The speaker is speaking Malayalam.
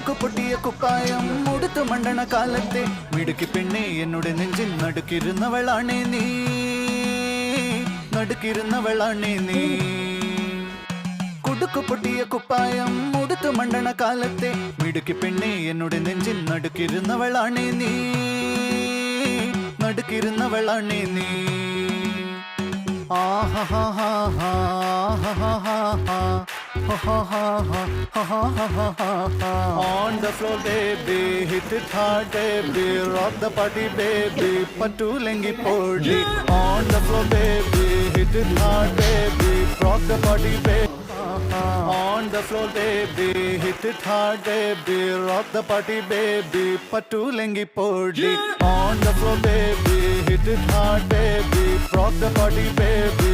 കുടുക്കു പൊട്ടിയ കുപ്പായം ഉടുത്തു മണ്ടണ കാലത്തെ മിടുക്കി പെണ്ണെ എന്നോട് നെഞ്ചിൽ നടുക്കിരുന്നവളാണേ നീ, നടുക്കിരുന്നവളാണേ നീ. കുടുക്കു പൊട്ടിയ കുപ്പായം ഉടുത്തു മണ്ടണ കാലത്തെ മിടുക്കി പെണ്ണെ എന്നോട് നെഞ്ചിൽ നടുക്കിരുന്നവളാണേ നീ, നടുക്കിരുന്നവളാണേ നീ. On the floor baby, hit it hard baby, rock the party baby, pattu lengi podi. On the floor baby, hit it hard baby, rock the party baby. On the floor baby, hit it hard baby, rock the party baby, pattu lengi podi. On the floor baby, hit it hard baby, rock the party baby.